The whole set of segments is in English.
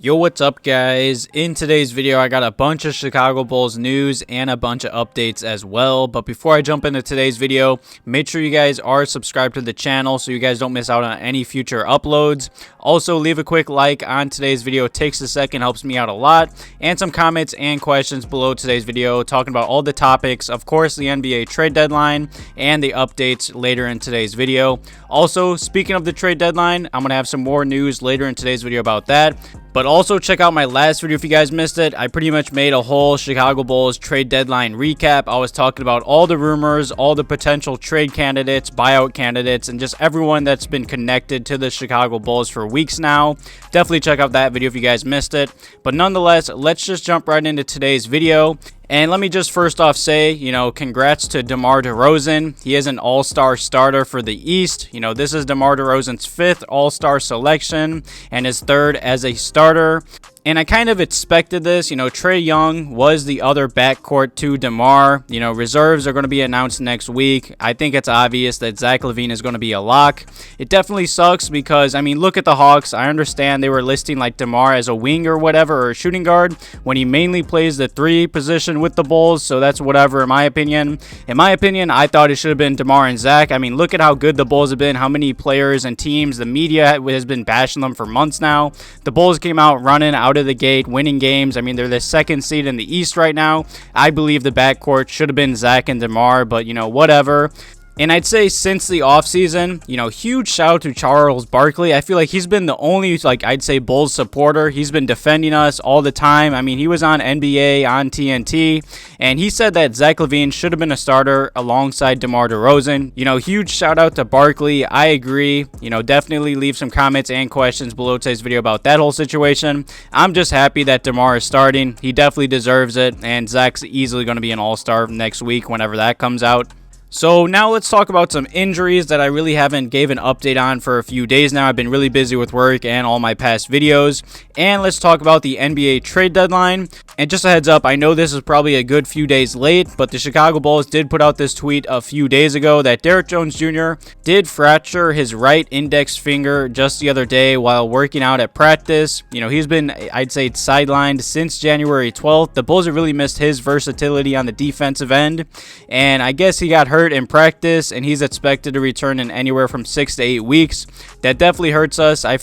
Yo, what's up guys? In today's video I got a bunch of Chicago Bulls news and a bunch of updates as well. But before I jump into today's video, make sure you guys are subscribed to the channel so you guys don't miss out on any future uploads. Also, leave a quick like on today's video. It takes a second, helps me out a lot. And some comments and questions below today's video talking about all the topics, of course the NBA trade deadline and the updates later in today's video. Also, speaking of the trade deadline, I'm going to have some more news later in today's video about that. But also check out my last video if you guys missed it. I pretty much made a whole Chicago Bulls trade deadline recap. I was talking about all the rumors, all the potential trade candidates, buyout candidates, and just everyone that's been connected to the Chicago Bulls for weeks now. Definitely check out that video if you guys missed it. But nonetheless, let's just jump right into today's video. And let me just first off say, congrats to Demar Derozan. He is an all-star starter for the East. This is Demar Derozan's 5th all-star selection and his 3rd as a starter. And I kind of expected this. Trae Young was the other backcourt to DeMar. Reserves are going to be announced next week. I think it's obvious that Zach LaVine is going to be a lock. It definitely sucks because, look at the Hawks. I understand they were listing like DeMar as a wing or whatever, or a shooting guard, when he mainly plays the 3 position with the Bulls. So that's whatever in my opinion. In my opinion, I thought it should have been DeMar and Zach. Look at how good the Bulls have been, how many players and teams, the media has been bashing them for months now. The Bulls came out running out of the gate, winning games. They're the 2nd seed in the East right now. I believe the backcourt should have been Zach and DeMar, but whatever. And I'd say since the offseason, huge shout out to Charles Barkley. I feel like he's been the only, I'd say Bulls supporter. He's been defending us all the time. He was on NBA, on TNT, and he said that Zach LaVine should have been a starter alongside DeMar Derozan. Huge shout out to Barkley. I agree. Definitely leave some comments and questions below today's video about that whole situation. I'm just happy that DeMar is starting. He definitely deserves it, and Zach's easily going to be an all-star next week whenever that comes out. So now let's talk about some injuries that I really haven't gave an update on for a few days now. I've been really busy with work and all my past videos. And let's talk about the NBA trade deadline. And just a heads up, I know this is probably a good few days late, but the Chicago Bulls did put out this tweet a few days ago that Derrick Jones Jr. did fracture his right index finger just the other day while working out at practice. He's been, I'd say, sidelined since January 12th. The Bulls have really missed his versatility on the defensive end. And I guess he got hurt in practice, and he's expected to return in anywhere from 6 to 8 weeks. That definitely hurts us. I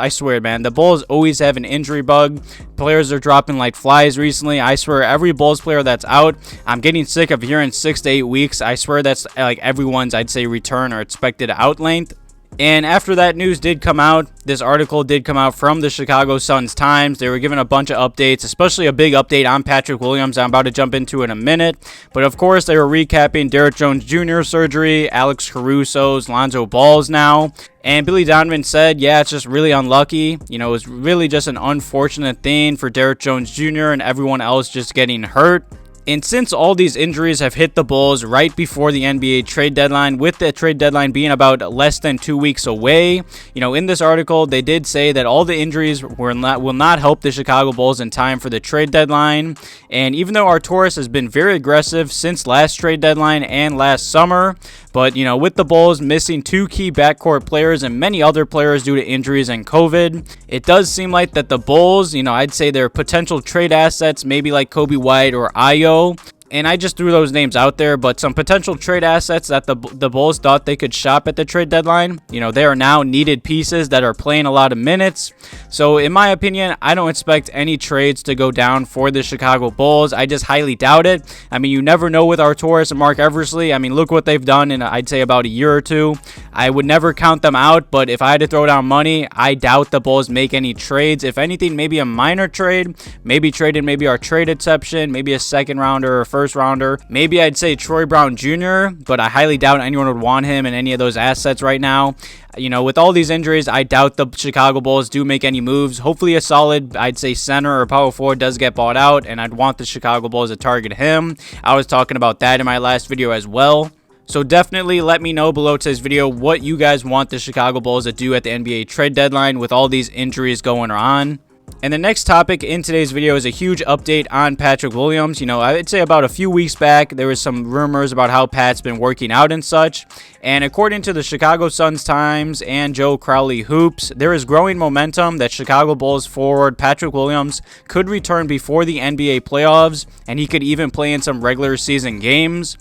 swear, man, the Bulls always have an injury bug. Players are dropping like flies recently. I swear, every Bulls player that's out, I'm getting sick of hearing 6 to 8 weeks. I swear that's like everyone's, I'd say, return or expected out length. And after that news did come out, this article did come out from the Chicago Sun-Times. They were giving a bunch of updates, especially a big update on Patrick Williams I'm about to jump into in a minute. But of course, they were recapping Derrick Jones Jr. surgery, Alex Caruso's, Lonzo Ball's now. And Billy Donovan said, yeah, it's just really unlucky. It was really just an unfortunate thing for Derrick Jones Jr. and everyone else just getting hurt. And since all these injuries have hit the Bulls right before the NBA trade deadline, with the trade deadline being about less than 2 weeks away, in this article, they did say that all the injuries will not help the Chicago Bulls in time for the trade deadline. And even though Arturas has been very aggressive since last trade deadline and last summer, but, with the Bulls missing 2 key backcourt players and many other players due to injuries and COVID, it does seem like that the Bulls, I'd say their potential trade assets, maybe like Coby White or Ayo, and I just threw those names out there, but some potential trade assets that the Bulls thought they could shop at the trade deadline, they are now needed pieces that are playing a lot of minutes. So in my opinion, I don't expect any trades to go down for the Chicago Bulls. I just highly doubt it. You never know with Arturas and Mark Eversley. Look what they've done in, I'd say, about a year or two. I would never count them out, but if I had to throw down money, I doubt the Bulls make any trades. If anything, maybe a minor trade, maybe trading maybe our trade exception, maybe a second rounder or first rounder. Maybe I'd say Troy Brown Jr., but I highly doubt anyone would want him in any of those assets right now. With all these injuries, I doubt the Chicago Bulls do make any moves. Hopefully a solid, I'd say, center or power forward does get bought out, and I'd want the Chicago Bulls to target him. I was talking about that in my last video as well. So definitely let me know below today's video what you guys want the Chicago Bulls to do at the NBA trade deadline with all these injuries going on. And the next topic in today's video is a huge update on Patrick Williams. You know, I'd say about a few weeks back, there was some rumors about how Pat's been working out and such. And according to the Chicago Sun-Times and Joe Crowley Hoops, there is growing momentum that Chicago Bulls forward Patrick Williams could return before the NBA playoffs, and he could even play in some regular season games.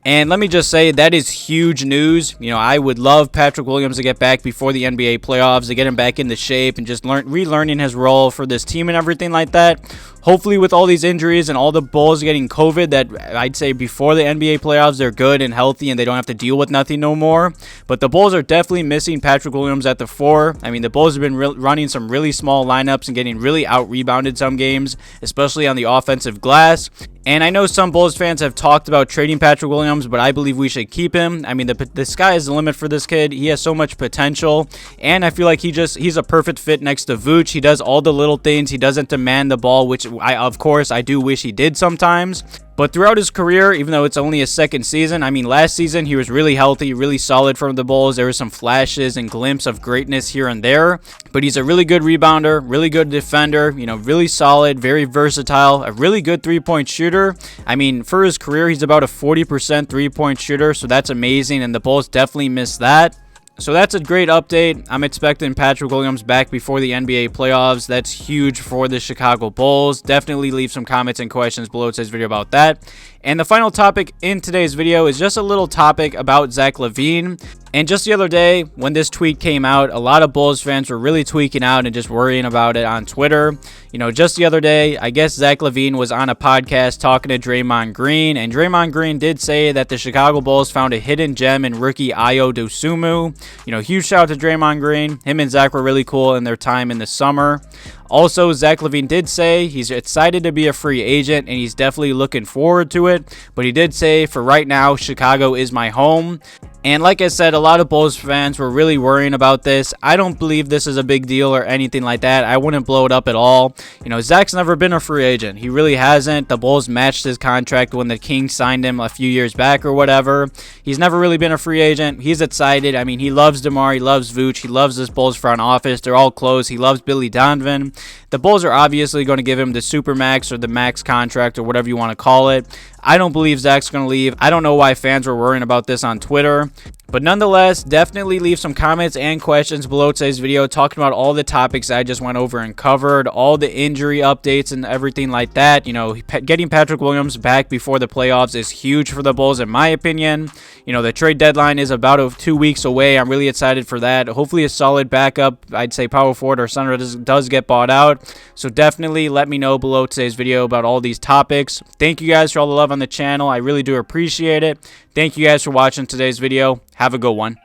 And let me just say, that is huge news. You know, I would love Patrick Williams to get back before the NBA playoffs, to get him back into shape and just relearning his role for this team and everything like that. Hopefully with all these injuries and all the Bulls getting COVID, that I'd say before the NBA playoffs, they're good and healthy and they don't have to deal with nothing no more. But the Bulls are definitely missing Patrick Williams at the 4. I mean, the Bulls have been running some really small lineups and getting really out-rebounded some games, especially on the offensive glass. And I know some Bulls fans have talked about trading Patrick Williams, but I believe we should keep him. I mean, the sky is the limit for this kid. He has so much potential, and I feel like he's a perfect fit next to Vooch. He does all the little things. He doesn't demand the ball, which of course I do wish he did sometimes. But throughout his career, even though it's only his second season, I mean, last season he was really healthy, really solid for the Bulls. There were some flashes and glimpses of greatness here and there. But he's a really good rebounder, really good defender, you know, really solid, very versatile, a really good three-point shooter. I mean, for his career, he's about a 40% three-point shooter, so that's amazing, and the Bulls definitely missed that. So that's a great update. I'm expecting Patrick Williams back before the NBA playoffs. That's huge for the Chicago Bulls. Definitely leave some comments and questions below today's video about that. And the final topic in today's video is just a little topic about Zach LaVine. And just the other day, when this tweet came out, a lot of Bulls fans were really tweaking out and just worrying about it on Twitter. You know, just the other day, I guess Zach LaVine was on a podcast talking to Draymond Green, and Draymond Green did say that the Chicago Bulls found a hidden gem in rookie Dosunmu. You know, huge shout out to Draymond Green. Him and Zach were really cool in their time in the summer. Also, Zach LaVine did say he's excited to be a free agent, and he's definitely looking forward to it. But he did say, for right now, Chicago is my home. And like I said, a lot of Bulls fans were really worrying about this. I don't believe this is a big deal or anything like that. I wouldn't blow it up at all. You know, Zach's never been a free agent. He really hasn't. The Bulls matched his contract when the Kings signed him a few years back or whatever. He's never really been a free agent. He's excited. I mean, he loves DeMar. He loves Vooch. He loves this Bulls front office. They're all close. He loves Billy Donovan. The Bulls are obviously going to give him the Supermax or the max contract or whatever you want to call it. I don't believe Zach's going to leave. I don't know why fans were worrying about this on Twitter. But nonetheless, definitely leave some comments and questions below today's video talking about all the topics I just went over and covered, all the injury updates and everything like that. You know, getting Patrick Williams back before the playoffs is huge for the Bulls in my opinion. You know, the trade deadline is about 2 weeks away. I'm really excited for that. Hopefully a solid backup, I'd say power forward or center does get bought out. So definitely let me know below today's video about all these topics. Thank you guys for all the love on the channel. I really do appreciate it. Thank you guys for watching today's video. Have a good one.